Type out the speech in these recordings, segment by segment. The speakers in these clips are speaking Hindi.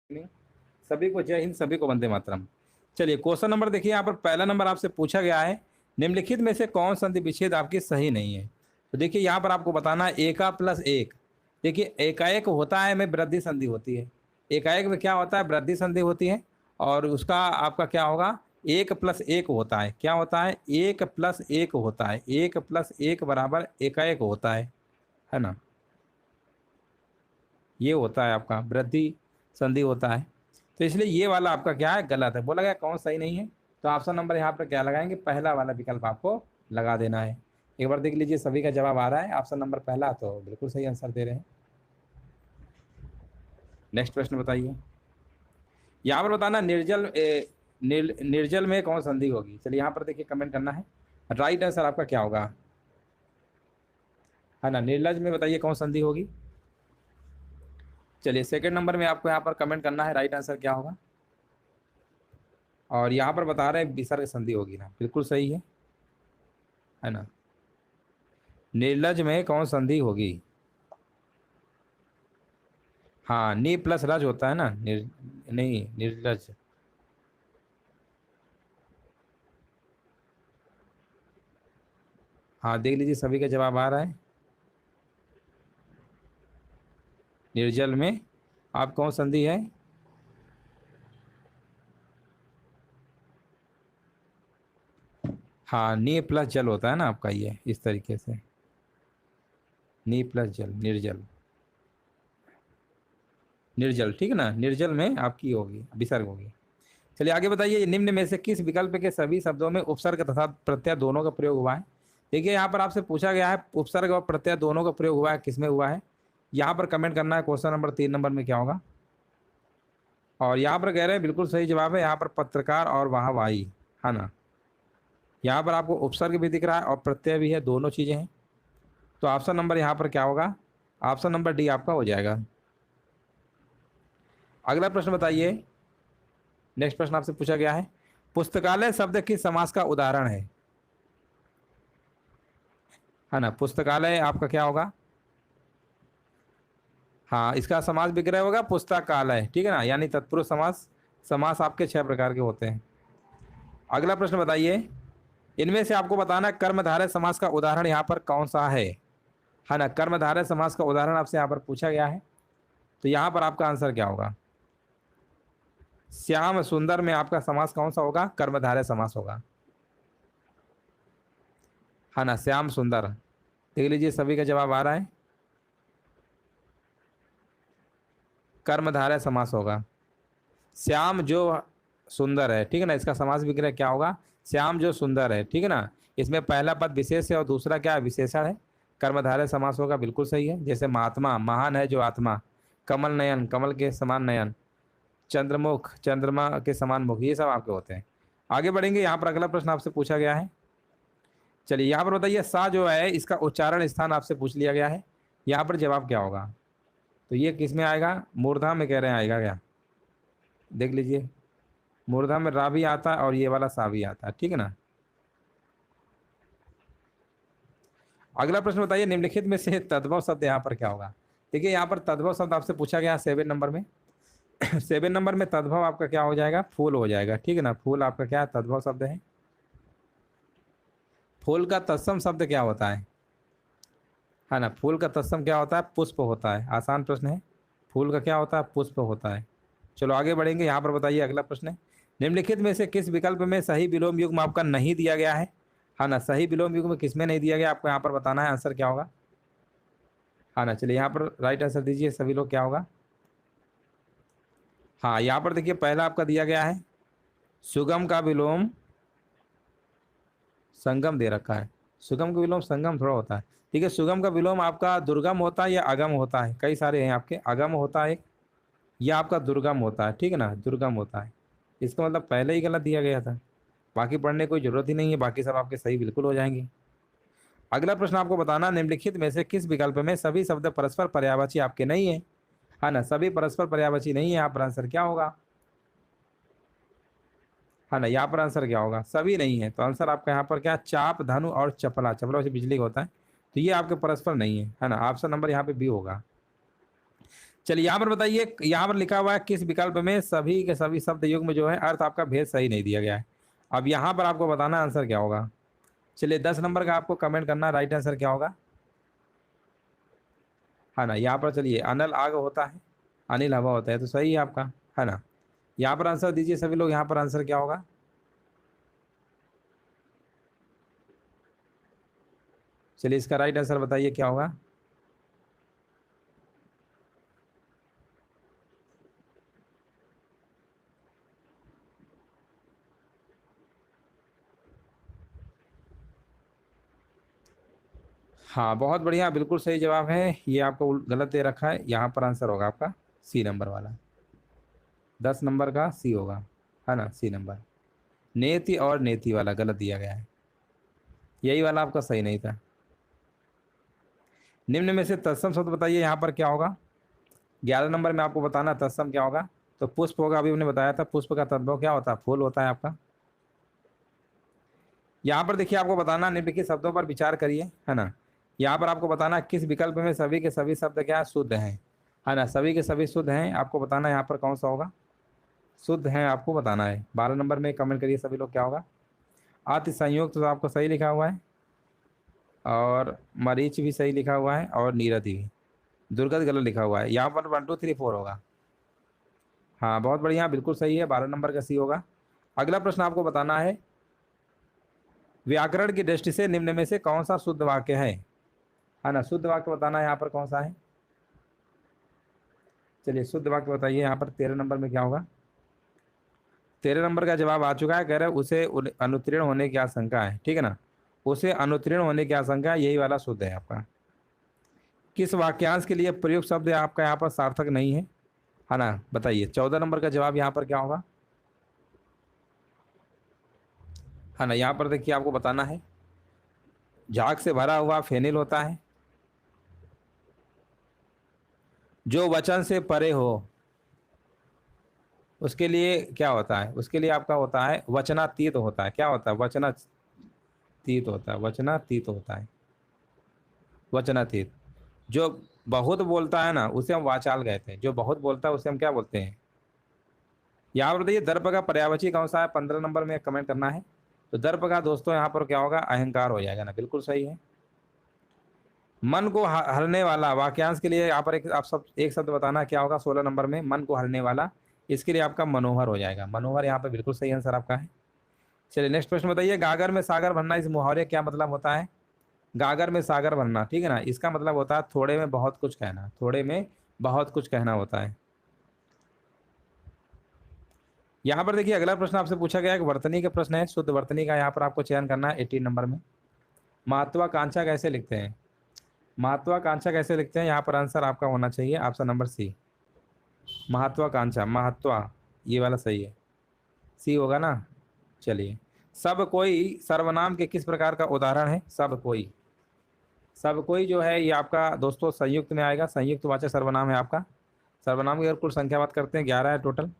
इवनिंग सभी को, जय हिंद, सभी को वंदे मातरम। चलिए क्वेश्चन नंबर देखिए, यहाँ पर पहला नंबर आपसे पूछा गया है, निम्नलिखित में से कौन संधि विच्छेद आपकी सही नहीं है। तो देखिए यहाँ पर आपको बताना है एका प्लस एक। देखिए एकाएक होता है में वृद्धि संधि होती है, एकाएक में क्या होता है, वृद्धि संधि होती है। और उसका आपका क्या होगा, एक प्लस एक होता है, क्या होता है, एक प्लस एक होता है, एक प्लस एक बराबर एकाएक होता है ना। ये होता है आपका वृद्धि संधि होता है। तो इसलिए ये वाला आपका क्या है, गलत है। बोला गया कौन सही नहीं है, तो ऑप्शन नंबर यहाँ पर क्या लगाएंगे, पहला वाला विकल्प आपको लगा देना है। एक बार देख लीजिए सभी का जवाब आ रहा है, ऑप्शन नंबर पहला, तो बिल्कुल सही आंसर दे रहे हैं। नेक्स्ट प्रश्न बताइए। यहाँ पर बताना निर्जल में कौन संधि होगी। चलिए यहाँ पर देखिए कमेंट करना है, राइट आंसर आपका क्या होगा, है ना, निर्लज में बताइए कौन संधि होगी। चलिए सेकंड नंबर में आपको यहाँ पर कमेंट करना है, राइट आंसर क्या होगा। और यहाँ पर बता रहे हैं विसर्ग संधि होगी ना, बिल्कुल सही है ना। निर्लज में कौन संधि होगी, हाँ नी प्लस रज होता है ना, नहीं निर्लज। हाँ देख लीजिए सभी का जवाब आ रहा है, निर्जल में आप कौन संधि है, हाँ नी प्लस जल होता है ना आपका, ये इस तरीके से नी प्लस जल, निर्जल, निर्जल, ठीक है ना, निर्जल में आपकी होगी, विसर्ग होगी। चलिए आगे बताइए, निम्न में से किस विकल्प के सभी शब्दों में उपसर्ग तथा प्रत्यय दोनों का प्रयोग हुआ है। देखिए यहाँ पर आपसे पूछा गया है उपसर्ग और प्रत्यय दोनों का प्रयोग हुआ है, किसमें हुआ है, यहाँ पर कमेंट करना है। क्वेश्चन नंबर 3 नंबर में क्या होगा, और यहाँ पर कह रहे हैं बिल्कुल सही जवाब है, यहाँ पर पत्रकार और वाहवाही, है ना। यहाँ पर आपको उपसर्ग भी दिख रहा है और प्रत्यय भी है, दोनों चीजें हैं। तो ऑप्शन नंबर यहाँ पर क्या होगा, ऑप्शन नंबर डी आपका हो जाएगा। अगला प्रश्न बताइए, नेक्स्ट प्रश्न आपसे पूछा गया है, पुस्तकालय शब्द किस समास का उदाहरण है ना। पुस्तकालय आपका क्या होगा, हाँ इसका समास विग्रह होगा पुस्तकालय, ठीक है ना, यानी तत्पुरुष समास। समास आपके 6 प्रकार के होते हैं। अगला प्रश्न बताइए, इनमें से आपको बताना कर्मधारय समास का उदाहरण यहाँ पर कौन सा है ना। कर्मधारय समास का उदाहरण आपसे यहाँ पर पूछा गया है, तो यहाँ पर आपका आंसर क्या होगा, श्याम सुंदर में आपका समास कौन सा होगा, कर्मधारय समास होगा, है ना, श्याम सुंदर। देख लीजिए सभी का जवाब आ रहा है, कर्मधारय समास होगा। श्याम जो सुंदर है, ठीक है ना, इसका समास विग्रह क्या होगा, श्याम जो सुंदर है, ठीक है ना। इसमें पहला पद विशेष है और दूसरा क्या है, विशेषण है, कर्मधारय समास होगा, बिल्कुल सही है। जैसे महात्मा, महान है जो आत्मा, कमल नयन, कमल के समान नयन, चंद्रमुख, चंद्रमा के समान मुख, ये सब आपके होते हैं। आगे बढ़ेंगे, यहाँ पर अगला प्रश्न आपसे पूछा गया है। चलिए यहाँ पर बताइए, सा जो है इसका उच्चारण स्थान आपसे पूछ लिया गया है, यहाँ पर जवाब क्या होगा। तो ये किस में आएगा, मूर्धा में कह रहे हैं आएगा क्या, देख लीजिए मूर्धा में रा भी आता है और ये वाला सा भी आता है, ठीक है ना। अगला प्रश्न बताइए, निम्नलिखित में से तद्भव शब्द यहाँ पर क्या होगा। देखिए यहाँ पर तद्भव शब्द आपसे पूछा गया 7 नंबर में 7 नंबर में तद्भव आपका क्या हो जाएगा, फूल हो जाएगा, ठीक है ना। फूल आपका क्या है, तद्भव शब्द है। फूल का तत्सम शब्द क्या होता है ना। फूल का तत्सम क्या होता है, पुष्प होता है। आसान प्रश्न है, फूल का क्या होता है, पुष्प होता है। चलो आगे बढ़ेंगे, यहाँ पर बताइए अगला प्रश्न है, निम्नलिखित में से किस विकल्प में सही विलोम युग्म आपका नहीं दिया गया है ना। सही विलोम युग्म किस में नहीं दिया गया, आपको यहाँ पर बताना है, आंसर क्या होगा, हाँ ना। चलिए यहाँ पर राइट आंसर दीजिए सभी लोग, क्या होगा, हाँ यहाँ पर देखिए पहला आपका दिया गया है, सुगम का विलोम संगम दे रखा है। सुगम का विलोम संगम थोड़ा होता है, ठीक है। सुगम का विलोम आपका दुर्गम होता है या अगम होता है, कई सारे हैं आपके, अगम होता है एक, या आपका दुर्गम होता है, ठीक है ना, दुर्गम होता है। इसका मतलब पहले ही गलत दिया गया था, बाकी पढ़ने की कोई जरूरत ही नहीं है, बाकी सब आपके सही बिल्कुल हो जाएंगे। अगला प्रश्न आपको बताना, निम्नलिखित में से किस विकल्प में सभी शब्द परस्पर पर्यायवाची आपके नहीं है ना। सभी परस्पर पर्यायवाची नहीं है, यहाँ पर आंसर क्या होगा, है ना, यहाँ पर आंसर क्या होगा, सभी नहीं है। तो आंसर आपका यहाँ पर क्या, चाप, धनु और चपला, चपला वैसे बिजली का होता है, तो ये आपके परस्पर नहीं है ना। ऑप्शन नंबर यहाँ पे बी होगा। चलिए यहाँ पर बताइए, यहाँ पर लिखा हुआ है किस विकल्प में सभी के सभी शब्द युग्म जो है अर्थ आपका भेद सही नहीं दिया गया है। अब यहाँ पर आपको बताना आंसर क्या होगा। चलिए 10 नंबर का आपको कमेंट करना, राइट आंसर क्या होगा। है ना, यहाँ पर चलिए अनल आग होता है, अनिल हवा होता है, तो सही है आपका, है ना। यहाँ पर आंसर दीजिए सभी लोग, यहाँ पर आंसर क्या होगा। चलिए इसका राइट आंसर बताइए क्या होगा। हाँ बहुत बढ़िया, बिल्कुल सही जवाब है। ये आपको गलत दे रखा है, यहाँ पर आंसर होगा आपका सी नंबर वाला, 10 नंबर का सी होगा, है ना, सी नंबर। नेति और नेति वाला गलत दिया गया है, यही वाला आपका सही नहीं था। निम्न में से तत्सम शब्द बताइए, यहाँ पर क्या होगा। 11 नंबर में आपको बताना तत्सम क्या होगा। तो पुष्प होगा, अभी हमने बताया था, पुष्प का तद्भव क्या होता है, फूल होता है आपका। यहाँ पर देखिए आपको बताना निम्नलिखित शब्दों पर विचार करिए, है ना। यहाँ पर आपको बताना किस विकल्प में सभी के सभी शब्द क्या शुद्ध हैं, है ना, सभी के सभी शुद्ध हैं, आपको बताना यहाँ पर कौन सा होगा शुद्ध है, आपको बताना है। 12 नंबर में कमेंट करिए सभी लोग क्या होगा। अति संयुक्त तो आपको सही लिखा हुआ है, और मरीच भी सही लिखा हुआ है, और नीरति भी। दुर्गत गलत लिखा हुआ है, यहाँ पर 1 2 3 4 होगा। हाँ बहुत बढ़िया, बिल्कुल सही है, 12 नंबर का सी होगा। अगला प्रश्न आपको बताना है, व्याकरण की दृष्टि से निम्न में से कौन सा शुद्ध वाक्य है ना, शुद्ध वाक्य बताना है यहाँ पर कौन सा है। चलिए शुद्ध वाक्य बताइए, यहाँ पर 13 नंबर में क्या होगा। 13 नंबर का जवाब आ चुका है, कह रहे उसे अनुत्तीर्ण होने की आशंका है, ठीक है ना, उसे अनुत्तीर्ण होने की आशंका है, यही वाला शुद्ध है आपका। किस वाक्यांश के लिए प्रयुक्त शब्द आपका यहाँ पर सार्थक नहीं है ना, बताइए। 14 नंबर का जवाब यहाँ पर क्या होगा, है ना। यहाँ पर देखिए आपको बताना है, झाग से भरा हुआ फेनिल होता है, जो वचन से परे हो उसके लिए क्या होता है, उसके लिए आपका होता है वचनातीत होता है। क्या होता है, वचनातीत होता है, वचनातीत होता है, वचनातीत। जो बहुत बोलता है ना उसे हम वाचाल कहते हैं, जो बहुत बोलता है उसे हम क्या बोलते हैं। यहाँ पर बताइए दर्प का पर्यायवाची कौन सा है, 15 नंबर में कमेंट करना है। तो दर्प का दोस्तों यहाँ पर क्या होगा, अहंकार हो जाएगा ना, बिल्कुल सही है। मन को हरने वाला वाक्यांश के लिए यहाँ पर आप सब एक शब्द बताना क्या होगा, 16 नंबर में मन को हरने वाला, इसके लिए आपका मनोहर हो जाएगा, मनोहर यहाँ पर बिल्कुल सही आंसर आपका है। चलिए नेक्स्ट प्रश्न बताइए, गागर में सागर भरना, इस मुहावरे क्या मतलब होता है। गागर में सागर भरना, ठीक है ना, इसका मतलब होता है थोड़े में बहुत कुछ कहना, थोड़े में बहुत कुछ कहना होता है। यहाँ पर देखिए अगला प्रश्न आपसे पूछा गया है, वर्तनी का प्रश्न है, शुद्ध वर्तनी का यहाँ पर आपको चयन करना है 18 नंबर में। महत्वाकांक्षा कैसे लिखते हैं, महत्वाकांक्षा कैसे लिखते हैं, यहाँ पर आंसर आपका होना चाहिए ऑप्शन नंबर सी, महत्वाकांक्षा, महत्वा, ये वाला सही है, सी होगा ना। चलिए सब कोई सर्वनाम के किस प्रकार का उदाहरण है, सब कोई, सब कोई जो है ये आपका दोस्तों संयुक्त में आएगा, संयुक्त वाचक सर्वनाम है आपका। सर्वनाम की अगर कुल संख्या बात करते हैं 11 है टोटल।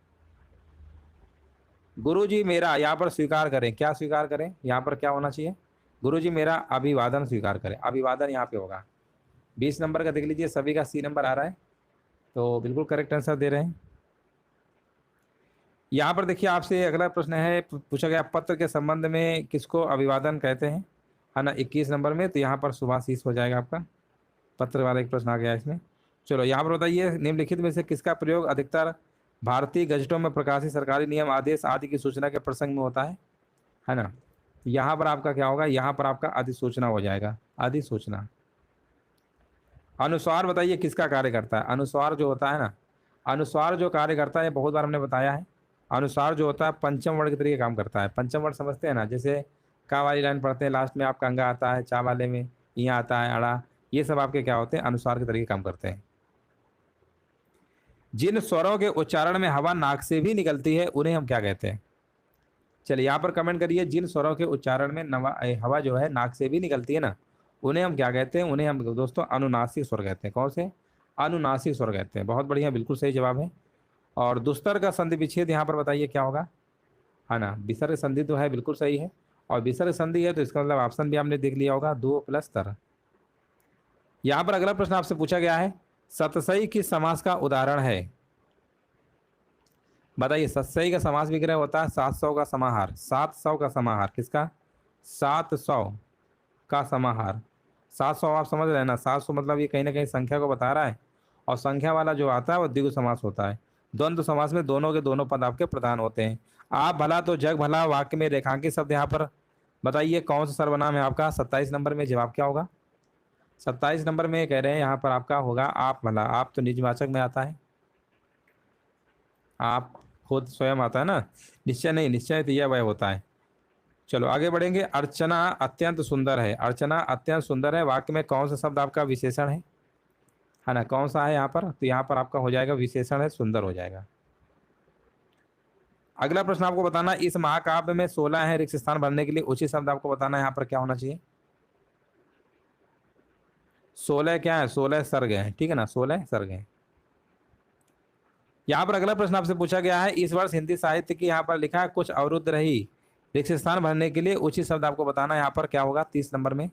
गुरु जी मेरा, यहाँ पर स्वीकार करें, क्या स्वीकार करें, यहाँ पर क्या होना चाहिए, गुरु जी मेरा अभिवादन स्वीकार करें, अभिवादन यहाँ पे होगा। 20 नंबर का देख लीजिए, सभी का सी नंबर आ रहा है, तो बिल्कुल करेक्ट आंसर दे रहे हैं। यहाँ पर देखिए आपसे अगला प्रश्न है, पूछा गया पत्र के संबंध में किसको अभिवादन कहते हैं, है ना, 21 नंबर में, तो यहाँ पर सुभाषीष हो जाएगा आपका, पत्र वाला एक प्रश्न आ गया इसमें। चलो यहाँ पर बताइए, निम्नलिखित में से किसका प्रयोग अधिकतर भारतीय गजटों में प्रकाशित सरकारी नियम आदेश आदि की सूचना के प्रसंग में होता है ना। यहाँ पर आपका क्या होगा, यहाँ पर आपका अधिसूचना हो जाएगा, अधिसूचना। अनुस्वार बताइए किसका कार्य करता है, अनुस्वार जो होता है ना, अनुस्वार जो कार्य करता है, बहुत बार हमने बताया है, अनुस्वार जो होता है पंचम वर्ण के तरीके काम करता है। पंचम वर्ण समझते हैं ना, जैसे का वाली लाइन पढ़ते हैं, लास्ट में आपका अंगा आता है, चा वाले में यहाँ आता है अड़ा, ये सब आपके क्या होते हैं, अनुस्वार के तरीके काम करते हैं। जिन स्वरों के उच्चारण में हवा नाक से भी निकलती है उन्हें हम क्या कहते हैं। चलिए यहाँ पर कमेंट करिए, जिन स्वरों के उच्चारण में हवा जो है नाक से भी निकलती है ना, उन्हें हम क्या कहते हैं, उन्हें हम दोस्तों अनुनासिक स्वर कहते हैं। कौन से, अनुनासिक स्वर कहते हैं, बहुत बढ़िया, बिल्कुल सही जवाब है। और दुस्तर का संधि विच्छेद यहाँ पर बताइए क्या होगा, है ना, विसर्ग संधि तो है, बिल्कुल सही है, और विसर्ग संधि है तो इसका मतलब ऑप्शन भी आपने देख लिया होगा, दो प्लस तर। यहाँ पर अगला प्रश्न आपसे पूछा गया है, सतसई किस समास का उदाहरण है? बताइए, सतसई का समास विग्रह होता है 700 का समाहार। 700 का समाहार किसका? 700 का समाहार। 700 आप समझ रहे हैं ना, 700 मतलब ये कहीं ना कहीं संख्या को बता रहा है, और संख्या वाला जो आता है वो द्विगु समास होता है। द्वंद्व समास में दोनों के दोनों पद आपके प्रधान होते हैं। आप भला तो जग भला वाक्य में रेखांकित शब्द यहाँ पर बताइए कौन सा सर्वनाम है आपका? 27 नंबर में जवाब क्या होगा? 27 नंबर में कह रहे हैं यहाँ पर आपका होगा आप भला। आप तो निजवाचक में आता है, आप खुद स्वयं आता है ना, निश्चय नहीं, निश्चय तो यह वह होता है। चलो आगे बढ़ेंगे। अर्चना अत्यंत सुंदर है। अर्चना अत्यंत सुंदर है वाक्य में कौन सा शब्द आपका विशेषण है ना? कौन सा है यहाँ पर? तो यहाँ पर आपका हो जाएगा विशेषण है, सुंदर हो जाएगा। अगला प्रश्न आपको बताना, इस महाकाव्य में 16 है, रिक्त स्थान भरने के लिए उचित शब्द आपको बताना है यहाँ पर क्या होना चाहिए? 16 क्या है? 16 सर्ग है, ठीक है ना, 16 सर्ग है। यहाँ पर अगला प्रश्न आपसे पूछा गया है, इस वर्ष हिंदी साहित्य की यहाँ पर लिखा है कुछ अवरुद्ध रही, रिक्त स्थान भरने के लिए उचित शब्द आपको बताना है यहाँ पर क्या होगा? 30 नंबर में।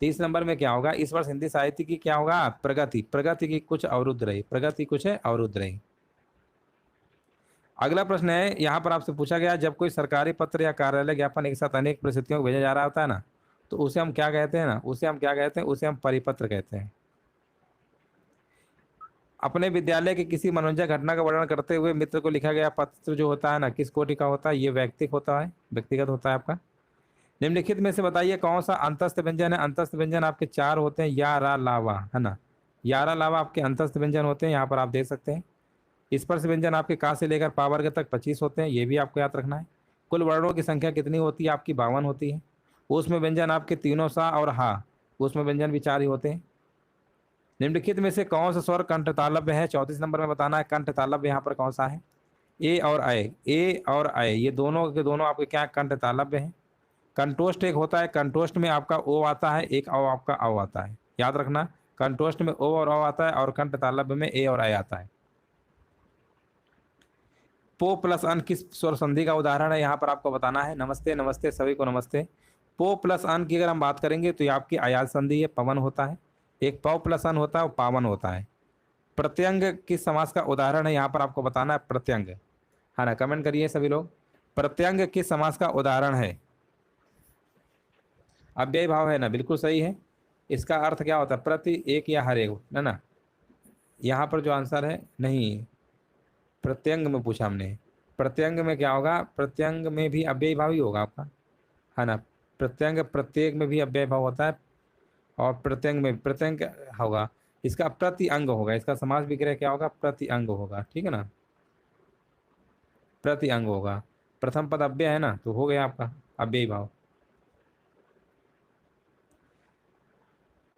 30 नंबर में क्या होगा? इस वर्ष हिंदी साहित्य की क्या होगा? प्रगति। प्रगति की कुछ अवरुद्ध रही, प्रगति कुछ है अवरुद्ध रही। अगला प्रश्न है, यहाँ पर आपसे पूछा गया, जब कोई सरकारी पत्र या कार्यालय ज्ञापन एक साथ अनेक परिस्थितियों को भेजा जा रहा होता है ना, तो उसे हम क्या कहते हैं ना? उसे हम क्या कहते हैं? उसे हम परिपत्र कहते हैं। अपने विद्यालय की किसी मनोरंजक घटना का वर्णन करते हुए मित्र को लिखा गया पत्र जो होता है ना, किस कोटि का होता है? ये व्यक्तिगत होता है, व्यक्तिगत होता है आपका। निम्नलिखित में से बताइए कौन सा अंतस्थ व्यंजन है? अंतस्थ व्यंजन आपके 4 होते हैं, या रा लावा, है ना। या रा लावा आपके अंतस्थ व्यंजन होते हैं, यहाँ पर आप देख सकते हैं। स्पर्श व्यंजन आपके का से लेकर पा वर्ग तक 25 होते हैं, ये भी आपको याद रखना है। कुल वर्णों की संख्या कितनी होती है? आपकी 52 होती है। उसमें व्यंजन आपके तीनों सा और हा, उसमें व्यंजन भी 4 ही होते हैं। निम्नलिखित में से कौन सा स्वर कंठ तालव्य है? 34 नंबर में बताना है कंठ तालव्य यहाँ पर कौन सा है? ए और आय, ए और आय ये दोनों के दोनों आपके क्या कंठ तालव्य हैं। कंटोष्ट एक होता है, कंटोष्ट में आपका ओ आता है, एक औ आपका औ आता है, याद रखना। कंटोष्ट में ओ और औ आता है, और कंठ तालव्य में ए और आय आता है। पो प्लस अन किस स्वर संधि का उदाहरण है? यहाँ पर आपको बताना है। नमस्ते, नमस्ते सभी को नमस्ते। पो प्लस अन की अगर हम बात करेंगे तो ये आपकी अयाल संधि है, पवन होता है। एक पौ प्लस अन होता है, वो पावन होता है। प्रत्यंग किस समास का उदाहरण है? यहाँ पर आपको बताना है प्रत्यंग, है ना। कमेंट करिए सभी लोग, प्रत्यंग किस समास का उदाहरण है? अव्ययी भाव है ना, बिल्कुल सही है। इसका अर्थ क्या होता है? प्रति, एक या हर एक, है ना। यहाँ पर जो आंसर है नहीं, प्रत्यंग में पूछा हमने। प्रत्यंग में क्या होगा? प्रत्यंग में भी अव्ययी भाव ही होगा आपका, है ना। प्रत्यंग प्रत्येक में भी अव्ययी भाव होता है, और प्रत्यंग में प्रत्यंग होगा। इसका प्रति अंग होगा, इसका समास विग्रह क्या होगा? प्रति अंग होगा, ठीक है ना, प्रति अंग होगा। प्रथम पद अव्यय है ना, तो हो गया आपका अव्ययी भाव।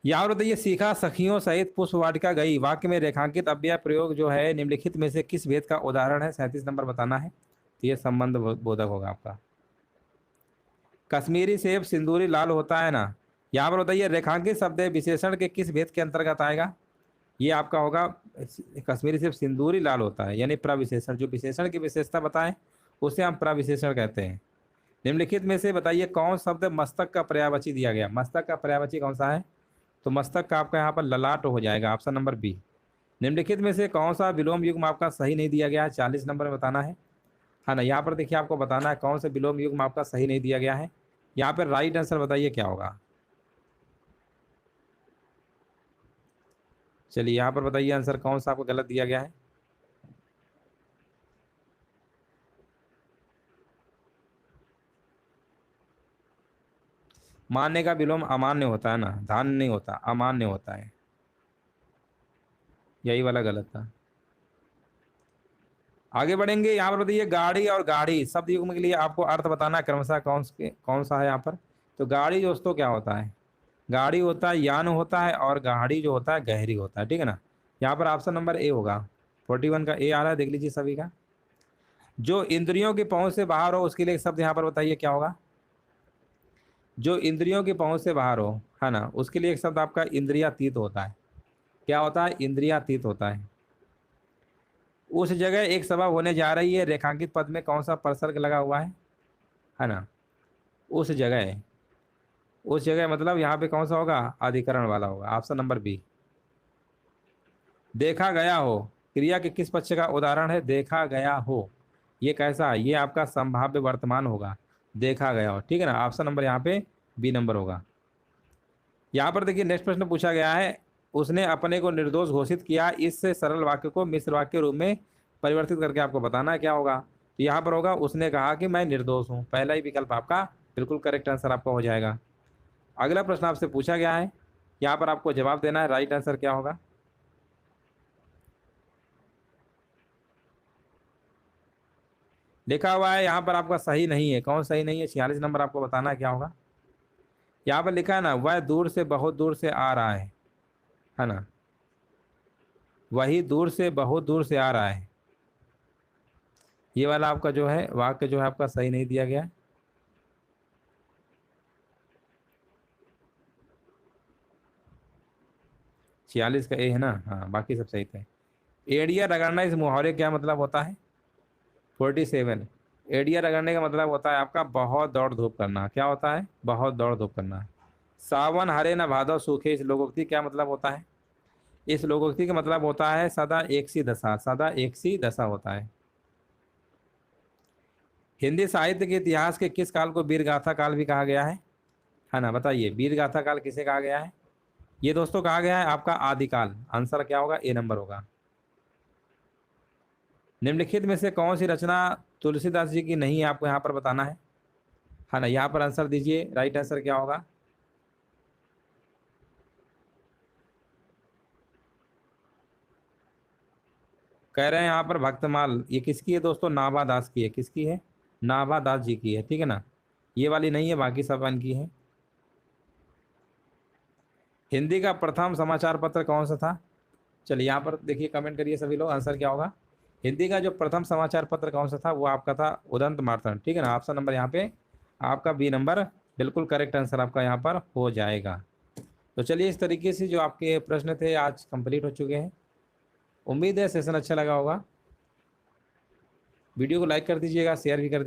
यहाँ बताइए, सीखा सखियों सहित पुष्प वाटिका गई वाक्य में रेखांकित अव्यय प्रयोग जो है निम्नलिखित में से किस भेद का उदाहरण है? 37 नंबर बताना है। तो ये संबंध बोधक होगा आपका। कश्मीरी सेब सिंदूरी लाल होता है ना, यहाँ पर बताइए रेखांकित शब्द विशेषण के किस भेद के अंतर्गत आएगा? ये आपका होगा कश्मीरी सेब सिंदूरी लाल होता है, यानी प्रविशेषण। जो विशेषण की विशेषता बताएं उसे हम प्रविशेषण कहते हैं। निम्नलिखित में से बताइए कौन शब्द मस्तक का पर्यायवाची दिया गया? मस्तक का पर्यायवाची कौन सा है? तो मस्तक का आपका यहाँ पर ललाट हो जाएगा, ऑप्शन नंबर बी। निम्नलिखित में से कौन सा विलोम युग्म आपका सही नहीं दिया गया है? 40 नंबर में बताना है ना। यहाँ पर देखिए आपको बताना है कौन सा विलोम युग्म आपका सही नहीं दिया गया है। यहाँ पर राइट आंसर बताइए क्या होगा? चलिए यहाँ पर बताइए आंसर कौन सा आपको गलत दिया गया है? मान्य का विलोम अमान्य होता है ना, धान्य नहीं होता, अमान्य होता है, यही वाला गलत था। आगे बढ़ेंगे। यहाँ पर बताइए गाड़ी और गाड़ी शब्द युग्म के लिए आपको अर्थ बताना है क्रमशः कौन सा है यहाँ पर? तो गाड़ी दोस्तों क्या होता है? गाड़ी होता है यान होता है, और गाड़ी जो होता है गहरी होता है, ठीक है ना। यहाँ पर ऑप्शन नंबर ए होगा। 41 का ए आ रहा है, देख लीजिए सभी का। जो इंद्रियों की पहुंच से बाहर हो उसके लिए एक शब्द यहाँ पर बताइए क्या होगा? जो इंद्रियों की पहुंच से बाहर हो, है ना, उसके लिए एक शब्द आपका इंद्रियातीत होता है। क्या होता है? इंद्रियातीत होता है। उस जगह एक सभा होने जा रही है, रेखांकित पद में कौन सा परसर्ग लगा हुआ है ना। उस जगह, उस जगह मतलब यहाँ पे कौन सा होगा? अधिकरण वाला होगा, ऑप्शन नंबर बी। देखा गया हो क्रिया के किस पक्ष का उदाहरण है? देखा गया हो, ये कैसा है? ये आपका संभाव्य वर्तमान होगा, देखा गया हो, ठीक है ना। ऑप्शन नंबर यहाँ पे बी नंबर होगा। यहाँ पर देखिए नेक्स्ट प्रश्न पूछा गया है, उसने अपने को निर्दोष घोषित किया, इस सरल वाक्य को मिश्र वाक्य रूप में परिवर्तित करके आपको बताना है क्या होगा। तो यहाँ पर होगा उसने कहा कि मैं निर्दोष हूँ, पहला ही विकल्प आपका बिल्कुल करेक्ट आंसर आपका हो जाएगा। अगला प्रश्न आपसे पूछा गया है, यहाँ पर आपको जवाब देना है, राइट आंसर क्या होगा। लिखा हुआ है यहाँ पर आपका सही नहीं है, कौन सही नहीं है? 46 नंबर आपको बताना है क्या होगा। यहाँ पर लिखा है ना, वह दूर से बहुत दूर से आ रहा है ना, वही दूर से बहुत दूर से आ रहा है, ये वाला आपका जो है वाक्य जो है आपका सही नहीं दिया गया है। 46 का ए है ना, हाँ बाकी सब सही थे। एड़िया रगड़ना, इस मुहावरे क्या मतलब होता है? 47, एड़िया रगड़ने का मतलब होता है आपका बहुत दौड़ धूप करना। क्या होता है? बहुत दौड़ धूप करना। सावन हरे न भादव सूखे, इस लोकोक्ति क्या मतलब होता है? इस लोकोक्ति का मतलब होता है सदा एक सी दशा, सदा एक सी दशा होता है। हिंदी साहित्य के इतिहास के किस काल को वीरगाथा काल भी कहा गया है ना, बताइए वीरगाथा काल किसे कहा गया है? ये दोस्तों कहा गया है आपका आदिकाल, आंसर क्या होगा? ए नंबर होगा। निम्नलिखित में से कौन सी रचना तुलसीदास जी की नहीं है, आपको यहाँ पर बताना है ना। यहाँ पर आंसर दीजिए, राइट आंसर क्या होगा। कह रहे हैं यहाँ पर भक्तमाल, ये किसकी है दोस्तों? नाभा दास की है। किसकी है? नाभा दास जी की है, ठीक है ना। ये वाली नहीं है, बाकी सब इनकी है। हिंदी का प्रथम समाचार पत्र कौन सा था? चलिए यहाँ पर देखिए, कमेंट करिए सभी लोग, आंसर क्या होगा। हिंदी का जो प्रथम समाचार पत्र कौन सा था? वो आपका था उदंत मार्तंड, ठीक है ना। ऑप्शन नंबर यहाँ पे आपका बी नंबर बिल्कुल करेक्ट आंसर आपका यहाँ पर हो जाएगा। तो चलिए इस तरीके से जो आपके प्रश्न थे आज कंप्लीट हो चुके हैं। उम्मीद है सेशन अच्छा लगा होगा। वीडियो को लाइक कर दीजिएगा, शेयर भी कर दीजिए।